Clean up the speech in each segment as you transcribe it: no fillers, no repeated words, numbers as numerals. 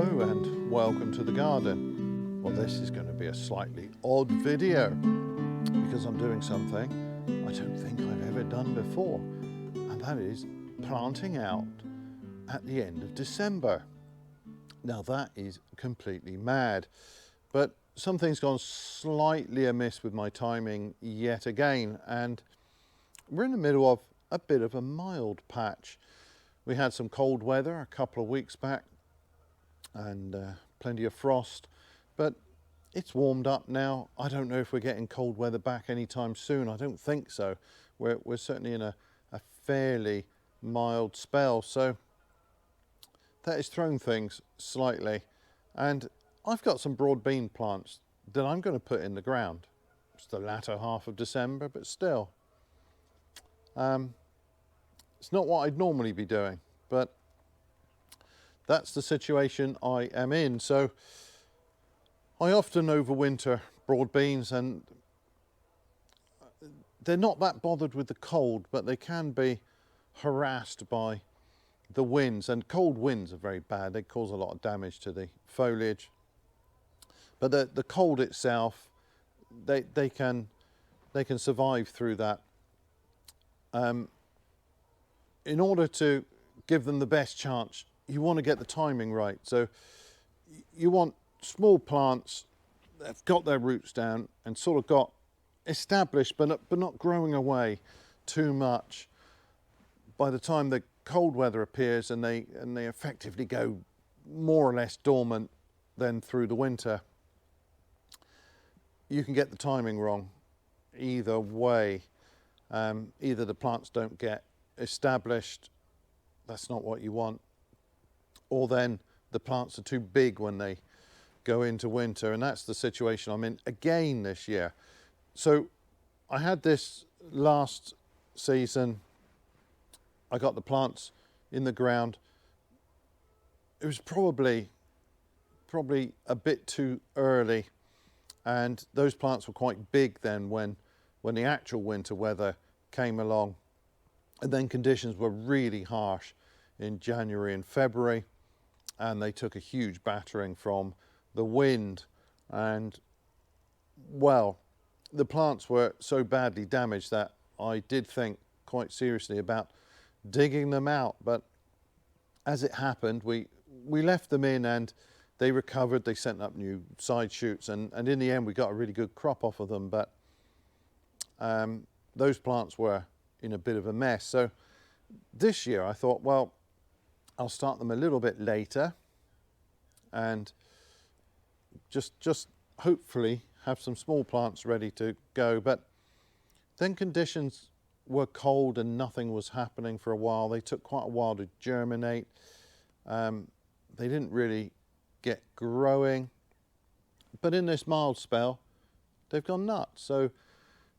Hello and welcome to the garden. Well, this is going to be a slightly odd video because I'm doing something I don't think I've ever done before, and that is planting out at the end of December. Now that is completely mad, but something's gone slightly amiss with my timing yet again, and we're in the middle of a bit of a mild patch. We had some cold weather a couple of weeks back and plenty of frost, but it's warmed up now. I don't know if we're getting cold weather back anytime soon. I don't think so. We're certainly in a fairly mild spell, so that has thrown things slightly. And I've got some broad bean plants that I'm going to put in the ground. It's the latter half of December, but still. It's not what I'd normally be doing, but that's the situation I am in. So I often overwinter broad beans, and they're not that bothered with the cold, but they can be harassed by the winds, and cold winds are very bad. They cause a lot of damage to the foliage. But the cold itself, they can survive through that. In order to give them the best chance, you want to get the timing right. So you want small plants that have got their roots down and sort of got established, but not growing away too much. By the time the cold weather appears and they effectively go more or less dormant then through the winter, you can get the timing wrong either way. Either the plants don't get established, that's not what you want, or then the plants are too big when they go into winter, and that's the situation I'm in again this year. So I had this last season. I got the plants in the ground. It was probably a bit too early, and those plants were quite big then when the actual winter weather came along, and then conditions were really harsh in January and February, and they took a huge battering from the wind. And well, the plants were so badly damaged that I did think quite seriously about digging them out. But as it happened, we left them in and they recovered. They sent up new side shoots, and in the end we got a really good crop off of them. But those plants were in a bit of a mess. So this year I thought, well, I'll start them a little bit later and just hopefully have some small plants ready to go. But then conditions were cold and nothing was happening for a while. They took quite a while to germinate. They didn't really get growing, but in this mild spell they've gone nuts. So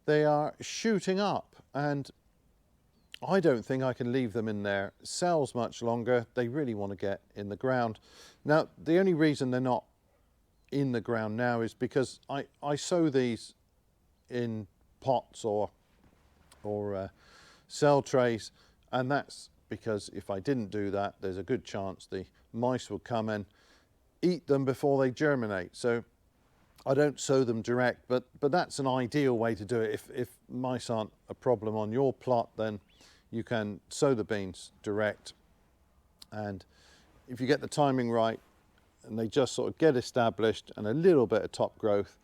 they are shooting up, and I don't think I can leave them in their cells much longer. They really want to get in the ground. Now, the only reason they're not in the ground now is because I sow these in pots or cell trays, and that's because if I didn't do that, there's a good chance the mice will come and eat them before they germinate. So I don't sow them direct, but that's an ideal way to do it. If mice aren't a problem on your plot, then you can sow the beans direct, and if you get the timing right and they just sort of get established and a little bit of top growth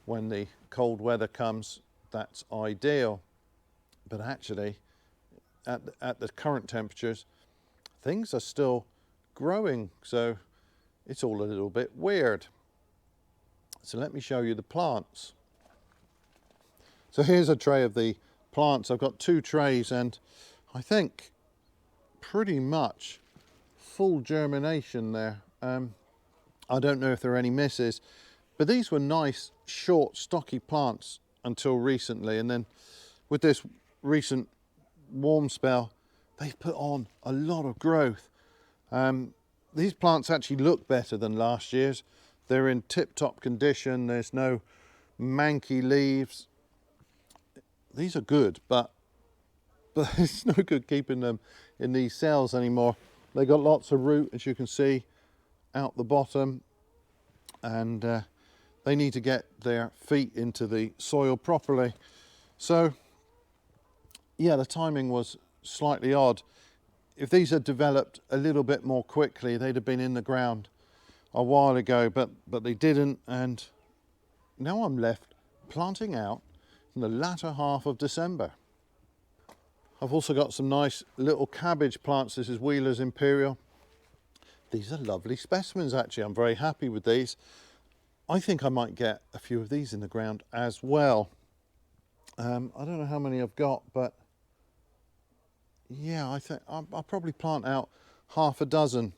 when the cold weather comes, that's ideal. But actually at the current temperatures, things are still growing, so it's all a little bit weird. So let me show you the plants. So here's a tray of the plants. I've got two trays, and I think pretty much full germination there. I don't know if there are any misses, but these were nice, short, stocky plants until recently, and then with this recent warm spell, they've put on a lot of growth. These plants actually look better than last year's. They're in tip-top condition. There's no manky leaves. These are good, but it's no good keeping them in these cells anymore. They got lots of root, as you can see, out the bottom, and they need to get their feet into the soil properly. So yeah, the timing was slightly odd. If these had developed a little bit more quickly, they'd have been in the ground a while ago, but they didn't, and now I'm left planting out in the latter half of December. I've also got some nice little cabbage plants. This is Wheeler's Imperial. These are lovely specimens, actually. I'm very happy with these. I think I might get a few of these in the ground as well. I don't know how many I've got, but yeah, I think I'll probably plant out half a dozen.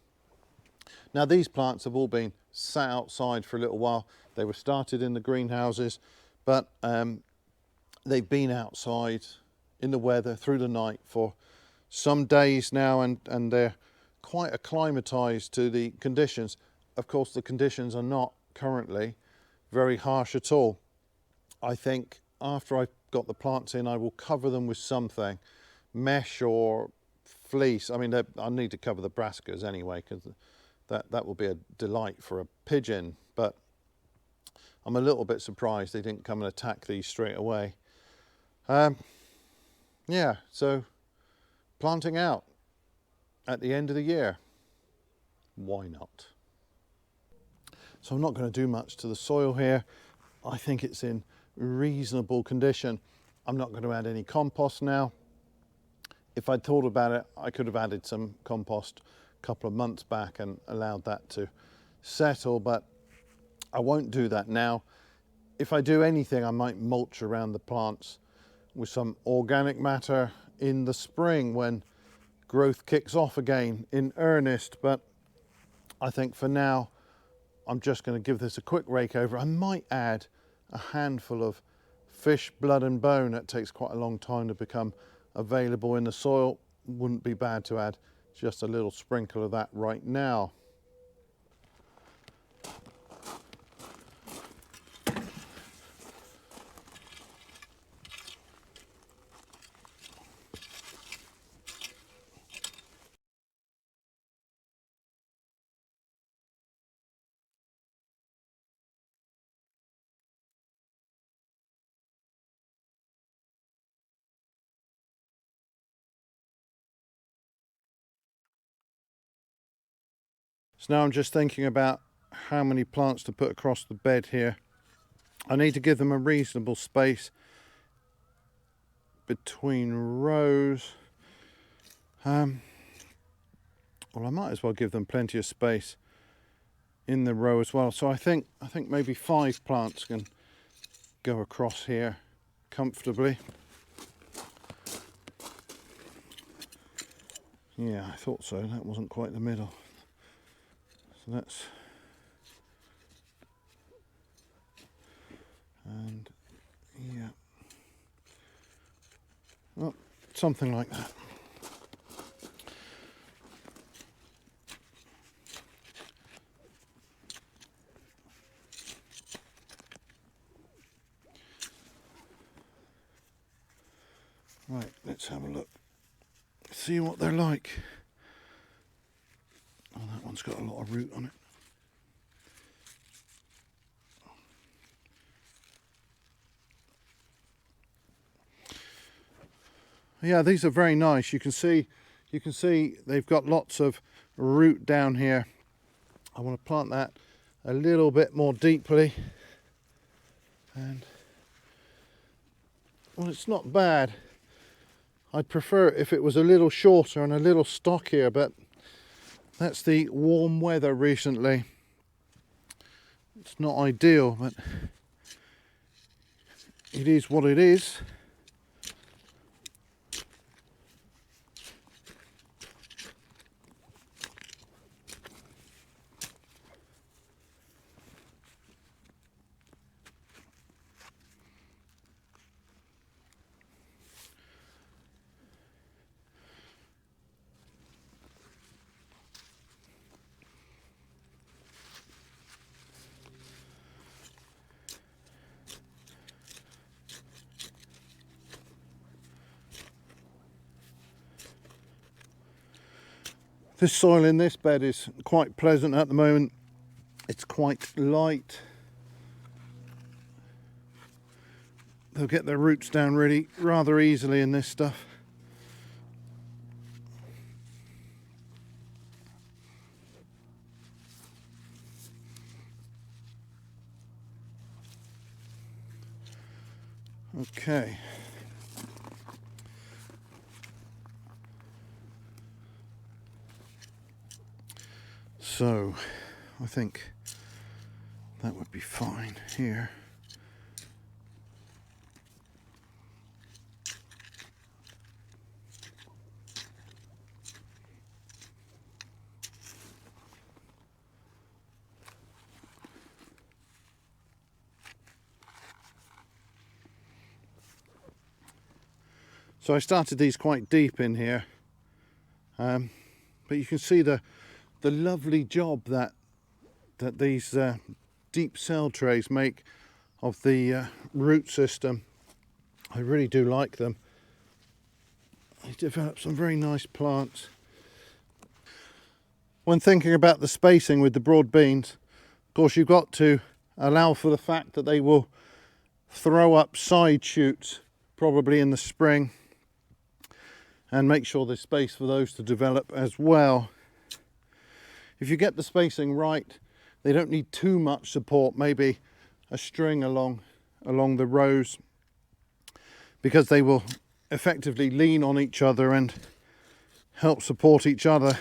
Now, these plants have all been sat outside for a little while. They were started in the greenhouses, but they've been outside in the weather through the night for some days now, and they're quite acclimatized to the conditions. Of course, the conditions are not currently very harsh at all. I think after I've got the plants in, I will cover them with something, mesh or fleece. I mean, I need to cover the brassicas anyway, because that will be a delight for a pigeon, but I'm a little bit surprised they didn't come and attack these straight away. Yeah, so planting out at the end of the year, why not? So I'm not going to do much to the soil here. I think it's in reasonable condition. I'm not going to add any compost now. If I'd thought about it, I could have added some compost a couple of months back and allowed that to settle, but I won't do that now. If I do anything, I might mulch around the plants with some organic matter in the spring when growth kicks off again in earnest. But I think for now, I'm just going to give this a quick rake over. I might add a handful of fish blood and bone. It takes quite a long time to become available in the soil. Wouldn't be bad to add just a little sprinkle of that right now. So now I'm just thinking about how many plants to put across the bed here. I need to give them a reasonable space between rows. Well, I might as well give them plenty of space in the row as well. So I think maybe 5 plants can go across here comfortably. Yeah, I thought so. That wasn't quite the middle. So that's, and yeah, well, something like that. Right, let's have a look, see what they're like. Oh, that one's got a lot of root on it. Yeah, these are very nice. You can see they've got lots of root down here. I want to plant that a little bit more deeply, and well, it's not bad. I'd prefer if it was a little shorter and a little stockier, but that's the warm weather recently. It's not ideal, but it is what it is. This soil in this bed is quite pleasant at the moment. It's quite light. They'll get their roots down really rather easily in this stuff. Okay. So I think that would be fine here. So I started these quite deep in here, but you can see the lovely job that these deep cell trays make of the root system. I really do like them. They develop some very nice plants. When thinking about the spacing with the broad beans, of course you've got to allow for the fact that they will throw up side shoots probably in the spring, and make sure there's space for those to develop as well. If you get the spacing right, they don't need too much support, maybe a string along the rows, because they will effectively lean on each other and help support each other.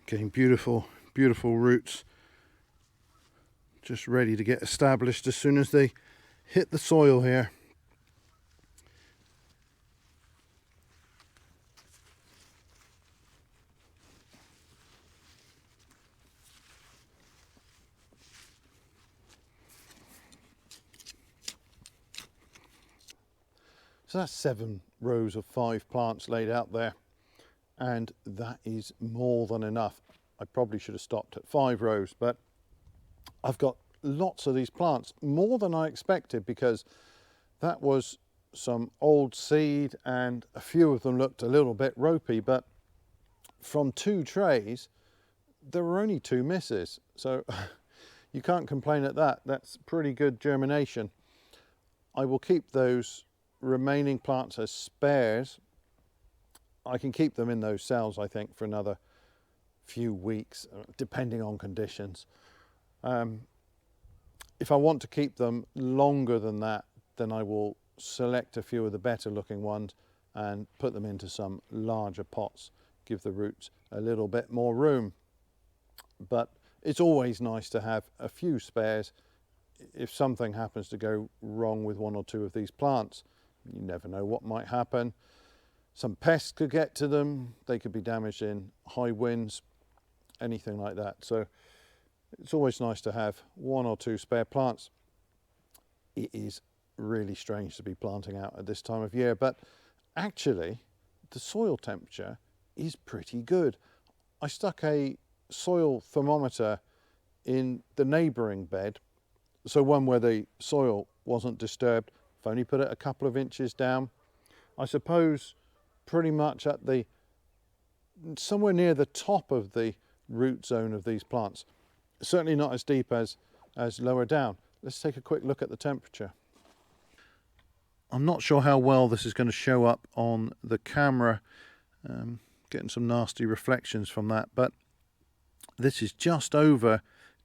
Getting beautiful roots, just ready to get established as soon as they hit the soil here. So that's 7 rows of 5 plants laid out there, and that is more than enough. I probably should have stopped at 5 rows, but I've got lots of these plants, more than I expected, because that was some old seed and a few of them looked a little bit ropey, but from 2 trays there were only 2 misses, so you can't complain at that. That's pretty good germination. I will keep those remaining plants as spares. I can keep them in those cells, I think, for another few weeks, depending on conditions. If I want to keep them longer than that, then I will select a few of the better looking ones and put them into some larger pots, give the roots a little bit more room. But it's always nice to have a few spares if something happens to go wrong with 1 or 2 of these plants. You never know what might happen. Some pests could get to them, they could be damaged in high winds, anything like that. So it's always nice to have 1 or 2 spare plants. It is really strange to be planting out at this time of year, but actually the soil temperature is pretty good. I stuck a soil thermometer in the neighbouring bed, so one where the soil wasn't disturbed. I've only put it a couple of inches down. I suppose pretty much at the somewhere near the top of the root zone of these plants. Certainly not as deep as lower down. Let's take a quick look at the temperature. I'm not sure how well this is going to show up on the camera, getting some nasty reflections from that, but this is just over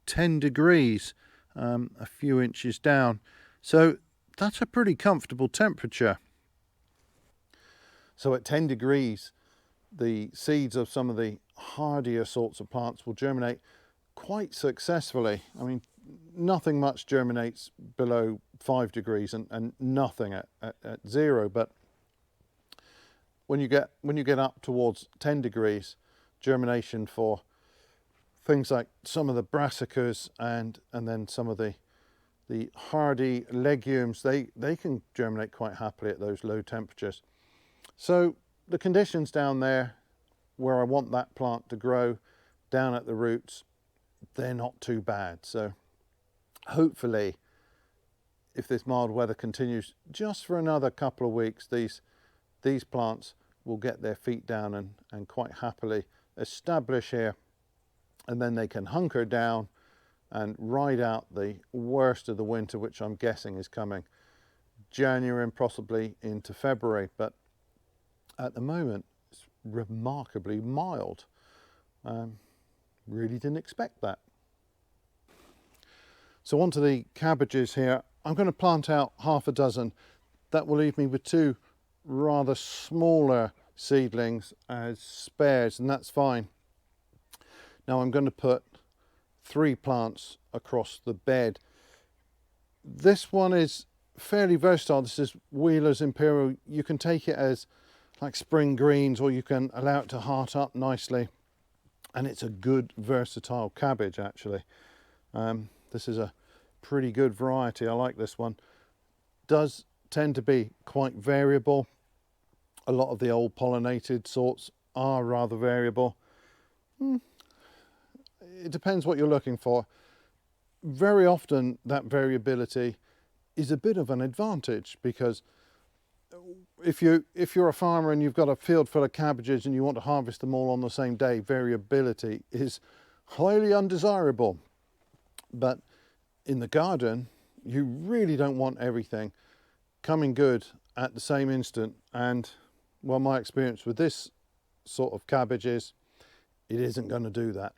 10 degrees, a few inches down. So that's a pretty comfortable temperature. So at 10 degrees, the seeds of some of the hardier sorts of plants will germinate quite successfully. I mean, nothing much germinates below 5 degrees and nothing at 0, but when you get up towards 10 degrees, germination for things like some of the brassicas and then some of the the hardy legumes, they can germinate quite happily at those low temperatures. So the conditions down there where I want that plant to grow, down at the roots, they're not too bad. So hopefully, if this mild weather continues just for another couple of weeks, these plants will get their feet down and quite happily establish here, and then they can hunker down and ride out the worst of the winter, which I'm guessing is coming January and possibly into February. But at the moment it's remarkably mild. Really didn't expect that. So onto the cabbages here. I'm going to plant out half a dozen. That will leave me with 2 rather smaller seedlings as spares, and that's fine. Now I'm going to put 3 plants across the bed. This one is fairly versatile. This is Wheeler's Imperial. You can take it as like spring greens, or you can allow it to heart up nicely, and it's a good versatile cabbage actually. This is a pretty good variety. I like this one. Does tend to be quite variable. A lot of the old pollinated sorts are rather variable. It depends what you're looking for. Very often that variability is a bit of an advantage, because if you're a farmer and you've got a field full of cabbages and you want to harvest them all on the same day, variability is highly undesirable. But in the garden, you really don't want everything coming good at the same instant. And well, my experience with this sort of cabbage is it isn't going to do that.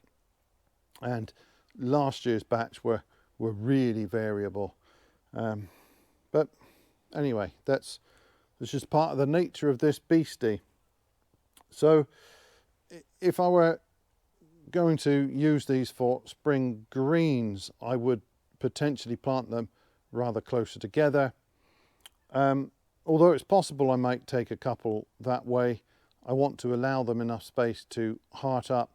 And last year's batch were really variable. But anyway, that's just part of the nature of this beastie. So if I were going to use these for spring greens, I would potentially plant them rather closer together. Although it's possible I might take a couple that way, I want to allow them enough space to heart up.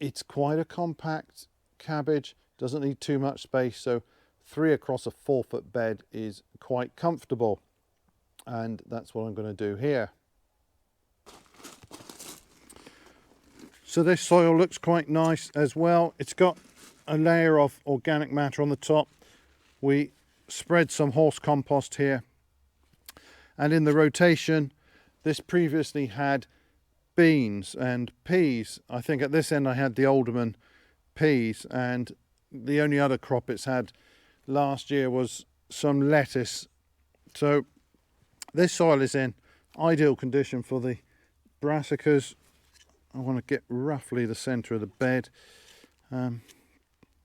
It's quite a compact cabbage, doesn't need too much space, so 3 across a 4-foot bed is quite comfortable, and that's what I'm going to do here. So this soil looks quite nice as well. It's got a layer of organic matter on the top. We spread some horse compost here, and in the rotation this previously had beans and peas. I think at this end I had the alderman peas, and the only other crop it's had last year was some lettuce. So this soil is in ideal condition for the brassicas. I want to get roughly the centre of the bed. I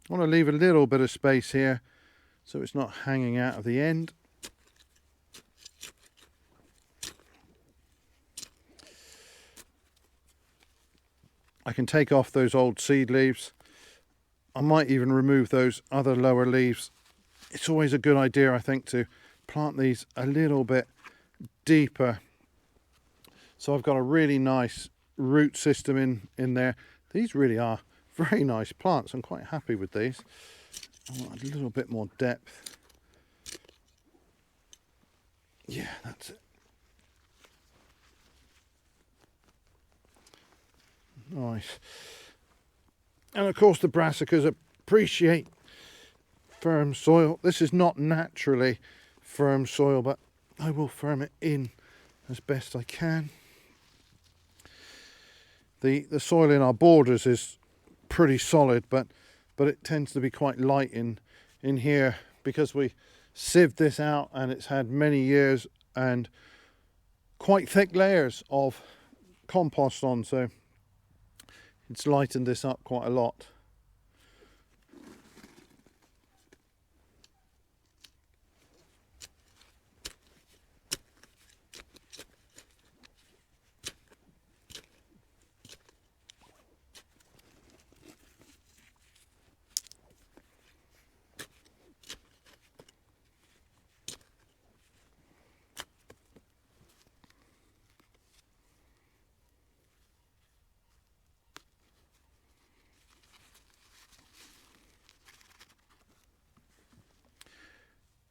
want to leave a little bit of space here so it's not hanging out of the end. I can take off those old seed leaves. I might even remove those other lower leaves. It's always a good idea, I think, to plant these a little bit deeper. So I've got a really nice root system in there. These really are very nice plants. I'm quite happy with these. I want a little bit more depth. Yeah, that's it. Nice. And of course the brassicas appreciate firm soil. This is not naturally firm soil, but I will firm it in as best I can. The soil in our borders is pretty solid, but it tends to be quite light in here because we sieved this out and it's had many years and quite thick layers of compost on, so it's lightened this up quite a lot.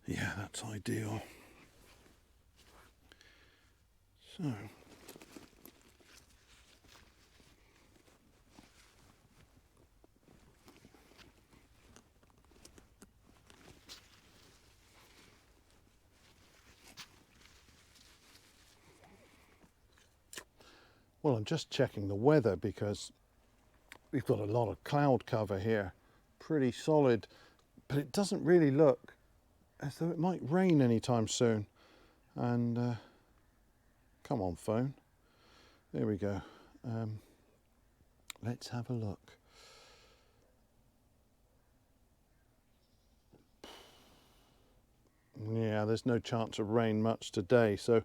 Yeah, that's ideal. So. Well, I'm just checking the weather because we've got a lot of cloud cover here, pretty solid, but it doesn't really look as though it might rain anytime soon. And come on, phone. There we go. Let's have a look. Yeah, there's no chance of rain much today, so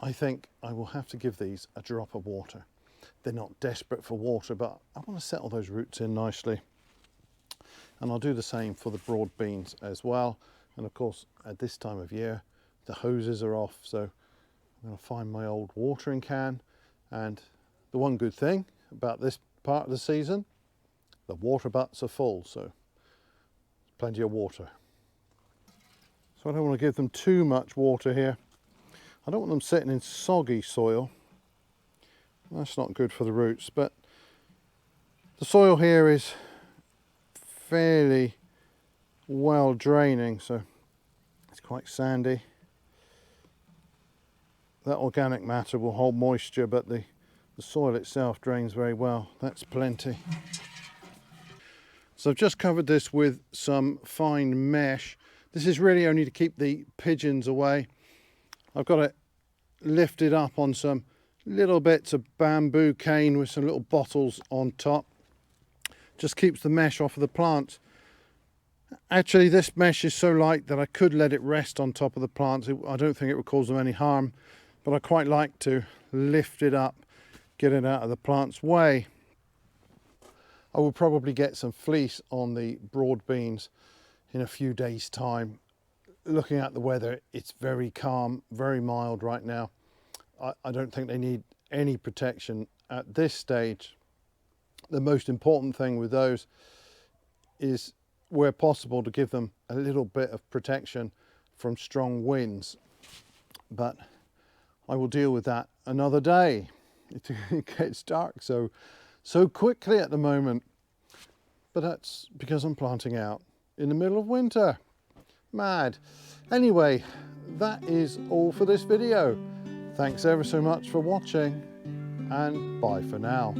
I think I will have to give these a drop of water. They're not desperate for water, but I want to settle those roots in nicely. And I'll do the same for the broad beans as well. And of course, at this time of year, the hoses are off, so I'm going to find my old watering can. And the one good thing about this part of the season, the water butts are full, so plenty of water. So I don't want to give them too much water here. I don't want them sitting in soggy soil. That's not good for the roots, but the soil here is fairly well draining, so it's quite sandy. That organic matter will hold moisture, but the soil itself drains very well. That's plenty. So I've just covered this with some fine mesh. This is really only to keep the pigeons away. I've got it lifted up on some little bits of bamboo cane with some little bottles on top. Just keeps the mesh off of the plants. Actually, this mesh is so light that I could let it rest on top of the plants. I don't think it would cause them any harm, but I quite like to lift it up, get it out of the plant's way. I will probably get some fleece on the broad beans in a few days' time. Looking at the weather, it's very calm, very mild right now. I don't think they need any protection at this stage. The most important thing with those is, where possible, to give them a little bit of protection from strong winds. But I will deal with that another day. It gets dark so quickly at the moment. But that's because I'm planting out in the middle of winter. Mad. Anyway, that is all for this video. Thanks ever so much for watching, and bye for now.